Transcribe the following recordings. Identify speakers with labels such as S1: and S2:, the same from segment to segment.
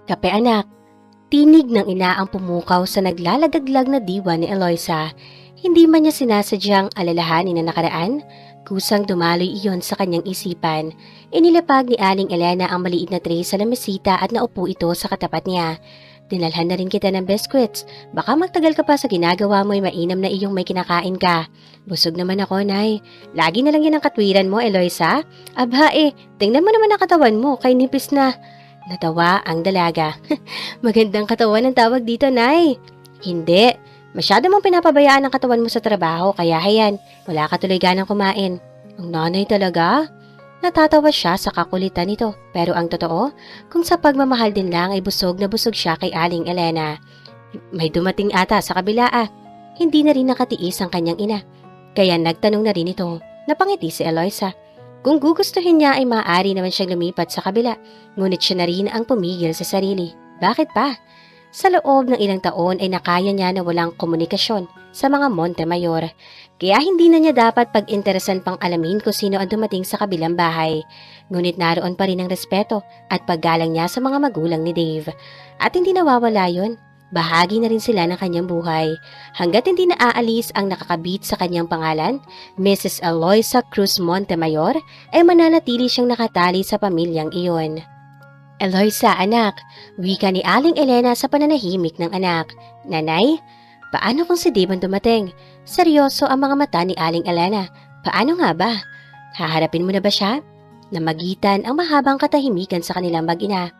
S1: Kape anak, tinig ng ina ang pumukaw sa naglalagaglag na diwa ni Eloisa. Hindi man niya sinasadyang alalahanin na nakaraan, kusang dumaloy iyon sa kanyang isipan. Inilapag ni Aling Elena ang maliit na tray sa lamesita at naupo ito sa katapat niya. Dinalhan na rin kita ng biscuits. Baka magtagal ka pa sa ginagawa mo'y mainam na iyong may kinakain ka. Busog naman ako, Nay. Lagi na lang yan ang katwiran mo, Eloisa. Abha tingnan mo naman ang katawan mo, kay nipis na. Natawa ang dalaga. Magandang katawan ang tawag dito, Nay. Hindi. Masyado mong pinapabayaan ang katawan mo sa trabaho, kaya hayan, wala ka tuloy ganang kumain. Ang nanay talaga? Natatawa siya sa kakulitan nito, pero ang totoo, kung sa pagmamahal din lang ay busog na busog siya kay Aling Elena. May dumating ata sa kabila Hindi na rin nakatiis ang kanyang ina. Kaya nagtanong na rin ito, napangiti si Eloisa. Kung gugustuhin niya ay maaari naman siyang lumipat sa kabila, ngunit siya na rin ang pumigil sa sarili. Bakit pa? Sa loob ng ilang taon ay nakaya niya na walang komunikasyon sa mga Montemayor. Kaya hindi na niya dapat pag-interesan pang alamin kung sino ang dumating sa kabilang bahay. Ngunit naroon pa rin ang respeto at paggalang niya sa mga magulang ni Dave. At hindi nawawala yon. Bahagi na rin sila ng kanyang buhay. Hanggat hindi naaalis ang nakakabit sa kanyang pangalan, Mrs. Eloisa Cruz Montemayor, ay mananatili siyang nakatali sa pamilyang iyon. Eloisa, anak, wika ni Aling Elena sa pananahimik ng anak. Nanay, paano kung si Dave ang dumating? Seryoso ang mga mata ni Aling Elena. Paano nga ba? Haharapin mo na ba siya? Namagitan ang mahabang katahimikan sa kanilang mag-ina.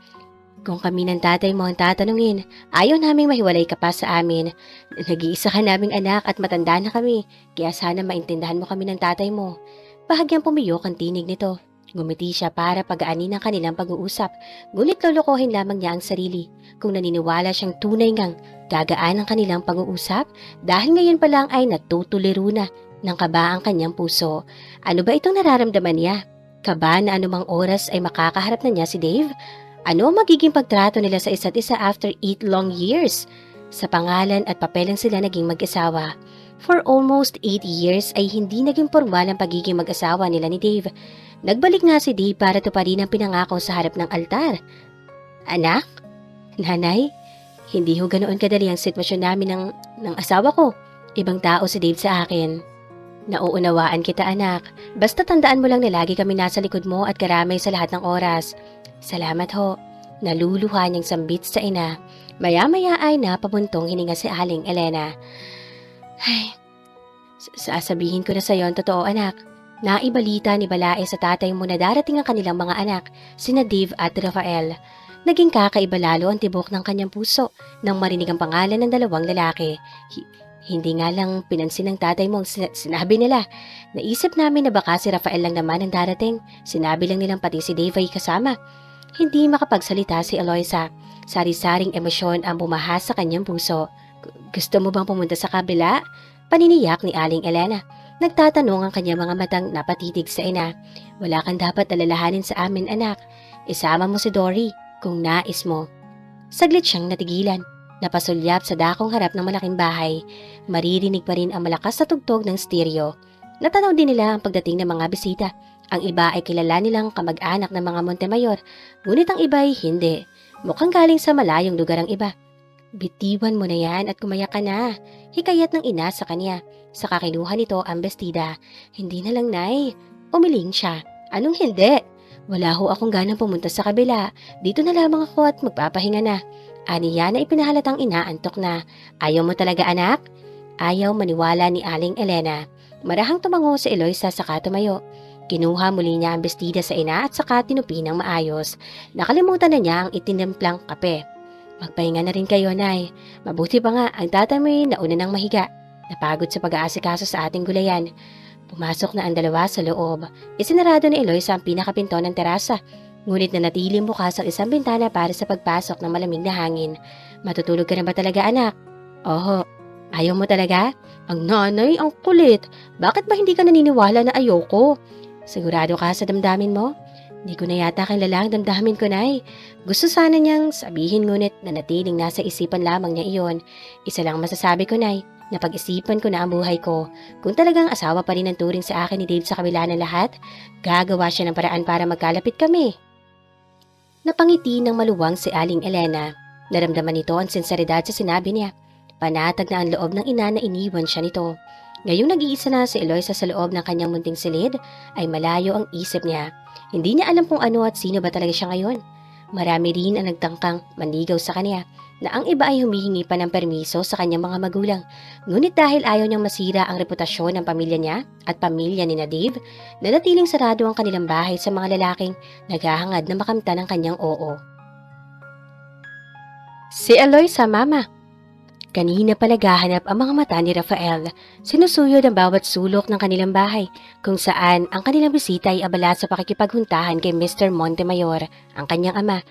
S1: Kung kami ng tatay mo ang tatanungin, ayaw naming mahiwalay ka pa sa amin. Nag-iisa ka naming anak at matanda na kami, kaya sana maintindahan mo kami ng tatay mo. Bahagyang pumiyok ang tinig nito. Ngumiti siya para pagaanin ang kanilang pag-uusap, ngunit lolokohin lamang niya ang sarili kung naniniwala siyang tunay ngang gagaan ang kanilang pag-uusap dahil ngayon pa lang ay natutuliro na ng kaba ang kanyang puso. Ano ba itong nararamdaman niya? Kaba na anumang oras ay makakaharap na niya si Dave? Ano ang magiging pagtrato nila sa isa't isa after 8 long years? Sa pangalan at papelang sila naging mag-asawa. For almost 8 years ay hindi naging formal ang pagiging mag-asawa nila ni Dave. Nagbalik nga si Dave para tuparin ang pinangako sa harap ng altar. Anak? Nanay? Hindi ho ganoon kadali ang sitwasyon namin ng asawa ko. Ibang tao si Dave sa akin. Nauunawaan kita, anak. Basta tandaan mo lang na lagi kami nasa likod mo at karamay sa lahat ng oras. Salamat ho. Naluluha niyang sambit sa ina. Maya-maya ay napabuntong hininga si Aling Elena. Ay, sasabihin ko na sa iyo ang totoo, anak. Naibalita ni Balae sa tatay mo na darating ang kanilang mga anak, sina Dave at Rafael. Naging kakaiba lalo ang tibok ng kanyang puso nang marinig ang pangalan ng dalawang lalaki. Hindi nga lang pinansin ng tatay mo ang sinabi nila. Naisip namin na baka si Rafael lang naman ang darating. Sinabi lang nilang pati si Dave ay kasama. Hindi makapagsalita si Eloisa. Sari-saring emosyon ang bumaha sa kanyang puso. Gusto mo bang pumunta sa kabila? Paniniyak ni Aling Elena. Nagtatanong ang kanyang mga matang napatitig sa ina. Wala kang dapat alalahanin sa amin, anak. Isama mo si Dory kung nais mo. Saglit siyang natigilan. Napasulyap sa dakong harap ng malaking bahay. Maririnig pa rin ang malakas na tugtog ng stereo. Natanaw din nila ang pagdating ng mga bisita. Ang iba ay kilala nilang kamag-anak ng mga Montemayor, ngunit ang iba ay hindi. Mukhang galing sa malayong lugar ang iba. Bitiwan mo na yan at kumayak ka na. Hikayat ng ina sa kanya. Sa kakiluhan nito ang bestida. Hindi na lang, Nay. Umiling siya. Anong hindi? Wala ho akong ganang pumunta sa kabila. Dito na lamang ako at magpapahinga na. Aniya na ipinahalatang inaantok na. Ayaw mo talaga, anak? Ayaw maniwala ni Aling Elena. Marahang tumango si Eloisa saka tumayo. Kinuha muli niya ang bestida sa ina at saka tinupi ng maayos. Nakalimutan na niya ang itinimplang kape. Magpahinga na rin kayo, Nay. Mabuti pa nga ang tatay mo'y nauna ng mahiga. Napagod sa pag-aasikaso sa ating gulayan. Pumasok na ang dalawa sa loob. Isinarado ni Eloisa ang pinakapinto ng terasa. Ngunit nanatili bukas ang isang bintana para sa pagpasok ng malamig na hangin. Matutulog ka na ba talaga, anak? Oho. Ayaw mo talaga? Ang nanay, ang kulit. Bakit ba hindi ka naniniwala na ayoko? Sigurado ka sa damdamin mo? Di ko na yata kilala ang damdamin ko, Nay. Gusto sana niyang sabihin ngunit nanatiling nasa isipan lamang niya iyon. Isa lang masasabi ko, Nay. Napag-isipan ko na ang buhay ko. Kung talagang asawa pa rin ang turing sa akin ni Dave sa kabila ng lahat, gagawa siya ng paraan para magkalapit kami. Napangiti ng maluwang si Aling Elena. Naramdaman nito ang sinseridad sa sinabi niya. Panatag na ang loob ng ina na iniwan siya nito. Ngayong nag-iisa na si Eloisa sa loob ng kanyang munting silid, ay malayo ang isip niya. Hindi niya alam kung ano at sino ba talaga siya ngayon. Marami rin ang nagtangkang manligaw sa kanya na ang iba ay humihingi pa ng permiso sa kanyang mga magulang. Ngunit dahil ayaw niyang masira ang reputasyon ng pamilya niya at pamilya ni Dave, nanatiling sarado ang kanilang bahay sa mga lalaking naghahangad na makamtan ng kanyang oo. Si Eloisa, Mama. Kanina pa naghahanap ang mga mata ni Rafael. Sinusuyod ang bawat sulok ng kanilang bahay, kung saan ang kanilang bisita ay abala sa pakikipaghuntahan kay Mr. Montemayor, ang kanyang ama.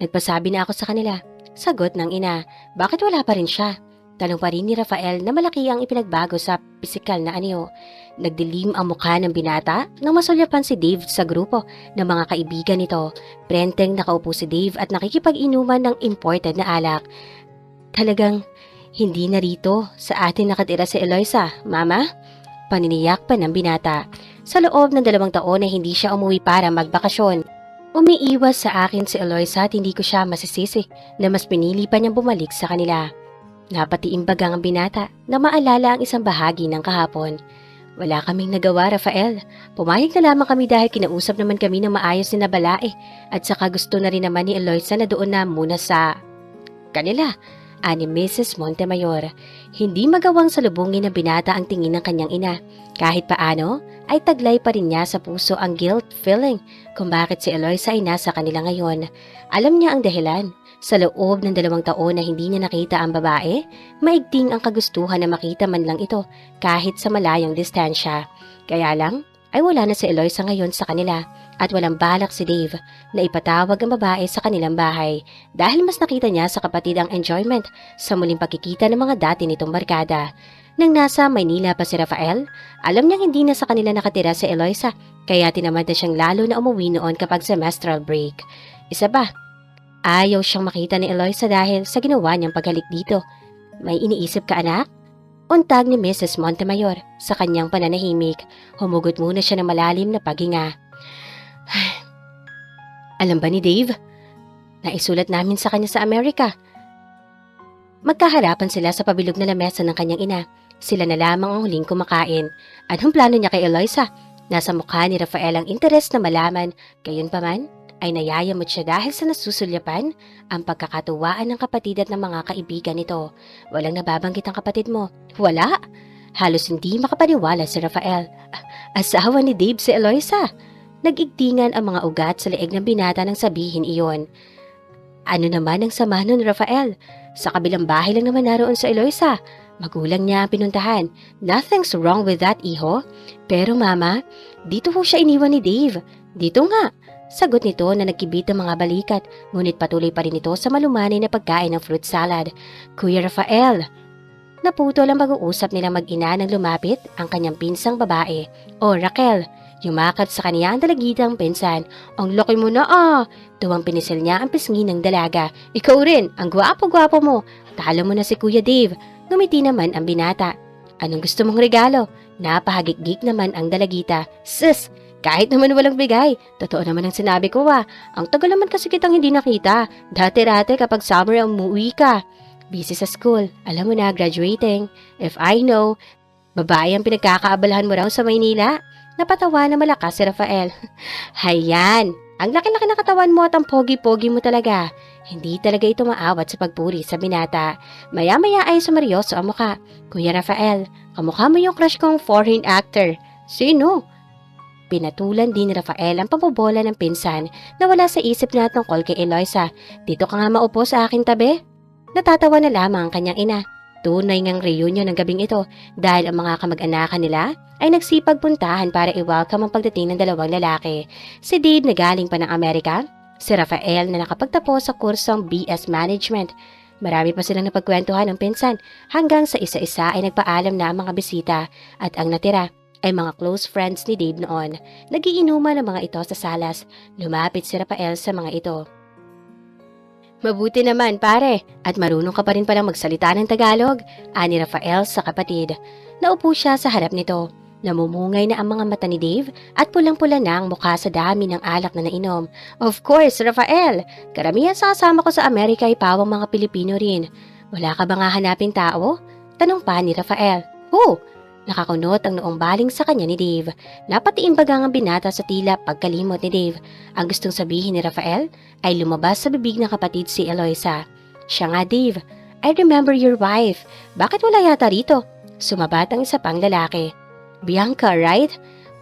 S1: Nagpasabi na ako sa kanila. Sagot ng ina, bakit wala pa rin siya? Tanong pa rin ni Rafael na malaki ang ipinagbago sa pisikal na anyo. Nagdilim ang mukha ng binata nang masulyapan si Dave sa grupo ng mga kaibigan nito. Prenteng nakaupo si Dave at nakikipag-inuman ng imported na alak. Talagang hindi narito sa atin nakatira si Eloisa, Mama? Paniniyak pa ng binata. Sa loob ng 2 taon ay hindi siya umuwi para magbakasyon. Umiiwas sa akin si Eloisa at hindi ko siya masisisi na mas pinili pa niyang bumalik sa kanila. Napatiimbagang ang binata na maalala ang isang bahagi ng kahapon. Wala kaming nagawa, Rafael. Pumayag na lamang kami dahil kinausap naman kami ng maayos ni Nabalae at saka gusto na rin naman ni Eloisa na doon na muna sa kanila. Ani Mrs. Montemayor. Hindi magawang salubungin ng binata ang tingin ng kanyang ina. Kahit paano, ay taglay pa rin niya sa puso ang guilt feeling kung bakit si Eloisa ay nasa kanila ngayon. Alam niya ang dahilan. Sa loob ng 2 taon na hindi niya nakita ang babae, maigting ang kagustuhan na makita man lang ito kahit sa malayong distansya. Kaya lang, ay wala na si Eloisa ngayon sa kanila at walang balak si Dave na ipatawag ang babae sa kanilang bahay dahil mas nakita niya sa kapatid ang enjoyment sa muling pagkikita ng mga dati nitong barkada. Nang nasa Maynila pa si Rafael, alam niyang hindi na sa kanila nakatira si Eloisa kaya tinamad na siyang lalo na umuwi noon kapag semestral break. Isa pa, ayaw siyang makita ni Eloisa dahil sa ginawa niyang paghalik dito. May iniisip ka, anak? Untag ni Mrs. Montemayor sa kanyang pananahimik. Humugot muna siya ng malalim na paghinga. Alam ba ni Dave? Naisulat namin sa kanya sa Amerika. Magkaharapan sila sa pabilog na lamesa ng kanyang ina. Sila na lamang ang huling kumakain. Anong plano niya kay Eloisa? Nasa mukha ni Rafael ang interes na malaman. Gayunpaman, ay nayayamot siya dahil sa nasusulyapan ang pagkakatuwaan ng kapatid at ng mga kaibigan nito. Walang nababanggit ang kapatid mo. Wala. Halos hindi makapaniwala si Rafael. Asawa ni Dave si Eloisa. Nag-igtingan ang mga ugat sa leeg ng binata nang sabihin iyon. Ano naman ang sama nun, Rafael? Sa kabilang bahay lang naman naroon sa Eloisa. Magulang niya ang pinuntahan. Nothing's wrong with that, iho. Pero mama, dito ho siya iniwan ni Dave. Dito nga. Sagot nito na nagkibit ng mga balikat, ngunit patuloy pa rin ito sa malumanay na pagkain ng fruit salad. Kuya Rafael. Naputol ang pag-uusap nilang mag-ina nang lumapit ang kanyang pinsang babae. O Raquel. Yumakap sa kanya ang dalagitang pinsan. Ang laki mo na Tuwang pinisil niya ang pisngi ng dalaga. Ikaw rin, ang gwapo-gwapo mo. Talo mo na si Kuya Dave. Ngumiti naman ang binata. Anong gusto mong regalo? Napahagik-gik naman ang dalagita. Sis, kahit naman walang bigay. Totoo naman ang sinabi ko Ang tagal naman kasi kitang hindi nakita. Dati-rate kapag summer ang umuwi ka. Busy sa school. Alam mo na, graduating. If I know, babae ang pinagkakaabalahan mo raw sa Maynila. Napatawa na malakas si Rafael. Hayan, ang laki-laki na katawan mo at ang pogi-pogi mo talaga. Hindi talaga ito maawat sa pagpuri sa binata. Maya-maya ay sumaryoso ang muka. Kuya Rafael, kamukha mo yung crush kong foreign actor. Sino? Pinatulan din ni Rafael ang pambobola ng pinsan na wala sa isip na tungkol kay Eloisa. Dito ka nga maupo sa aking tabi. Natatawa na lamang ang kanyang ina. Tunay ngang reunion ng gabing ito dahil ang mga kamag-anakan nila ay nagsipag puntahan para i-welcome ang pagdating ng 2 lalaki. Si Dave na galing pa ng Amerika, si Rafael na nakapagtapos sa kursong BS Management. Marami pa silang napagkwentuhan ng pinsan hanggang sa isa-isa ay nagpaalam na ang mga bisita at ang natira ay mga close friends ni Dave noon. Nagiinuman ang mga ito sa salas. Lumapit si Rafael sa mga ito. Mabuti naman pare, at marunong ka pa rin palang magsalita ng Tagalog, ani Rafael sa kapatid. Naupo siya sa harap nito. Namumungay na ang mga mata ni Dave at pulang-pula na ang mukha sa dami ng alak na nainom. Of course, Rafael! Karamihan sa kasama ko sa Amerika ay pawang mga Pilipino rin. Wala ka ba nga hanapin tao? Tanong pa ni Rafael. Oh! Nakakunot ang noong baling sa kanya ni Dave. Napatiin bagang ang binata sa tila pagkalimot ni Dave. Ang gustong sabihin ni Rafael ay lumabas sa bibig ng kapatid si Eloisa. Siya nga, Dave. I remember your wife. Bakit wala yata rito? Sumabat ang isa pang lalaki. Bianca, right?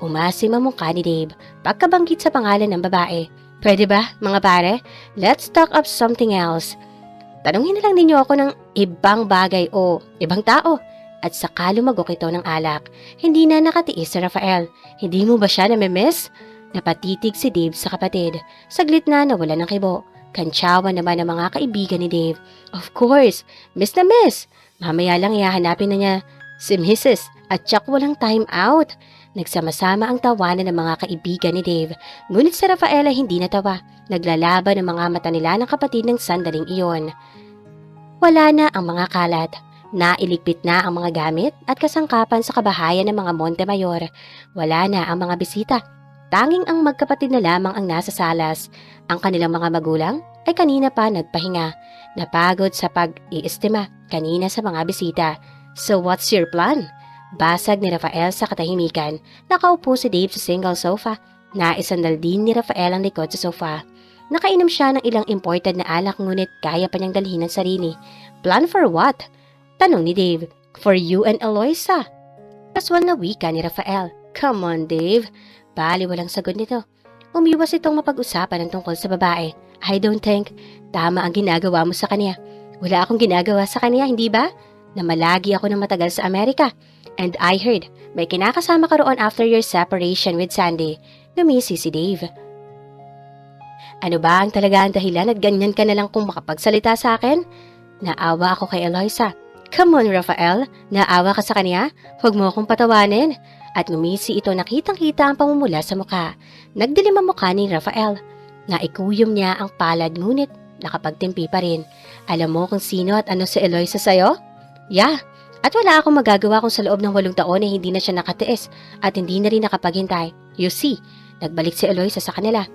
S1: Umasim ang mukha ni Dave pagkabanggit sa pangalan ng babae. Pwede ba, mga pare? Let's talk of something else. Tanungin na lang ninyo ako ng ibang bagay o ibang tao. At saka lumagok ito ng alak. Hindi na nakatiis si Rafael. Hindi mo ba siya namimiss? Napatitig si Dave sa kapatid. Saglit na nawala ng kibo. Kantsawan naman ang mga kaibigan ni Dave. Of course, miss na miss. Mamaya lang ihahanapin na niya si Mrs. at tsak walang time out. Nagsama-sama ang tawanan ng mga kaibigan ni Dave. Ngunit si Rafael ay hindi natawa. Naglalaban ang mga mata nila ng kapatid ng sandaling iyon. Wala na ang mga kalat. Nailigpit na ang mga gamit at kasangkapan sa kabahayan ng mga Montemayor. Wala na ang mga bisita. Tanging ang magkapatid na lamang ang nasa salas. Ang kanilang mga magulang ay kanina pa nagpahinga. Napagod sa pag-iistima kanina sa mga bisita. So what's your plan? Basag ni Rafael sa katahimikan. Nakaupo si Dave sa single sofa. Naisandal din ni Rafael ang likod sa sofa. Nakainom siya ng ilang imported na alak ngunit kaya pa niyang dalhin ang sarili. Plan for what? Tanong ni Dave. For you and Eloisa. Kaswal na wika ni Rafael. Come on, Dave. Bali walang sagot nito. Umiwas itong mapag-usapan ng tungkol sa babae. I don't think tama ang ginagawa mo sa kanya. Wala akong ginagawa sa kanya, hindi ba? Namalagi ako ng matagal sa Amerika. And I heard, may kinakasama ka roon after your separation with Sandy. Gumisi si Dave. Ano ba ang talaga ang dahilan at ganyan ka na lang kung makapagsalita sa akin? Naawa ako kay Eloisa. Come on, Rafael. Naawa ka sa kanya? Huwag mo akong patawanin. At ngumisi ito nakitang-kita ang pamumula sa mukha. Nagdilim ang mukha ni Rafael. Naikuyom niya ang palad ngunit nakapagtimpi pa rin. Alam mo kung sino at ano si Eloisa sa'yo? Yeah. At wala akong magagawa kung sa loob ng 8 taon ay hindi na siya nakatiis at hindi na rin nakapaghintay. You see, nagbalik si Eloisa sa kanila.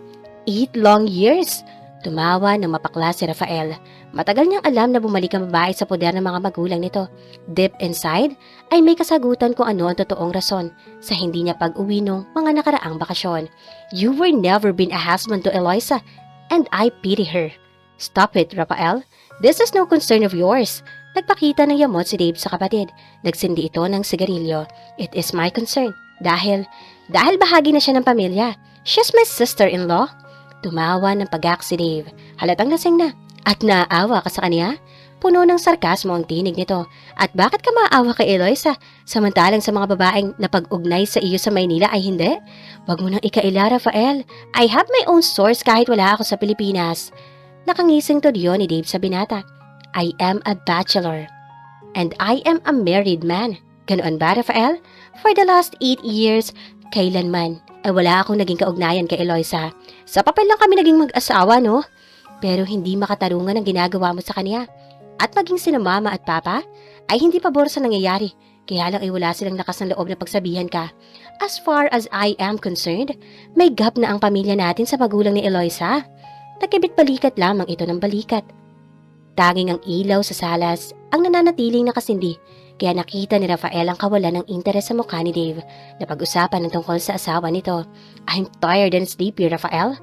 S1: 8 long years! Tumawa ng mapakla si Rafael. Matagal niyang alam na bumalik ang babae sa poder ng mga magulang nito. Deep inside, ay may kasagutan kung ano ang totoong rason sa hindi niya pag-uwi nung mga nakaraang bakasyon. You were never been a husband to Eloisa, and I pity her. Stop it, Rafael. This is no concern of yours. Nagpakita ng yamot si Dave sa kapatid. Nagsindi ito ng sigarilyo. It is my concern. Dahil bahagi na siya ng pamilya. She's my sister-in-law. Tumawa ng pagak si Dave. Halatang lasing na. At naaawa ka sa kanya? Puno ng sarkasmo ang tinig nito. At bakit ka maawa kay Eloisa? Samantalang sa mga babaeng napag-ugnay sa iyo sa Maynila ay hindi? Wag mo nang ikaila, Rafael. I have my own source kahit wala ako sa Pilipinas. Nakangising tudyo ni Dave sa binata. I am a bachelor. And I am a married man. Ganoon ba, Rafael? For the last 8 years, kailanman ay wala akong naging kaugnayan kay Eloisa. Sa papel lang kami naging mag-asawa, no? Pero hindi makatarungan ang ginagawa mo sa kanya. At maging sina mama at papa ay hindi pabor sa nangyayari. Kaya lang ay wala silang lakas ng loob na pagsabihan ka. As far as I am concerned, may gap na ang pamilya natin sa magulang ni Eloisa. Nagkibit balikat lamang ito ng balikat. Tanging ang ilaw sa salas ang nananatiling nakasindi. Kaya nakita ni Rafael ang kawalan ng interes sa mukha ni Dave na pag-usapan ng tungkol sa asawa nito. I'm tired and sleepy, Rafael.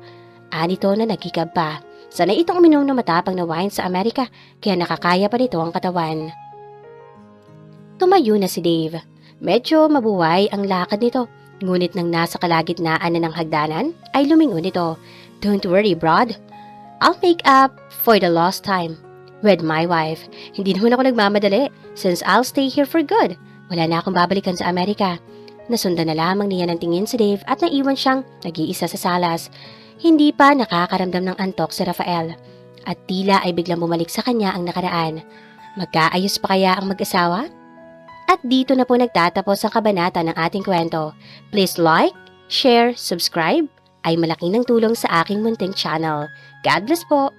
S1: Anito na nagkikab pa. Sanay itong uminom ng matapang na wine sa Amerika kaya nakakaya pa nito ang katawan. Tumayo na si Dave. Medyo mabuway ang lakad nito. Ngunit nang nasa kalagitnaan na ng hagdanan ay lumingon ito. Don't worry, Brad. I'll make up for the lost time with my wife. Hindi naman ako nagmamadali since I'll stay here for good. Wala na akong babalikan sa Amerika. Nasundan na lamang niya ng tingin si Dave at naiwan siyang nag-iisa sa salas. Hindi pa nakakaramdam ng antok si Rafael. At tila ay biglang bumalik sa kanya ang nakaraan. Magkaayos pa kaya ang mag-asawa? At dito na po nagtatapos ang kabanata ng ating kwento. Please like, share, subscribe ay malaking ng tulong sa aking munting channel. God bless po!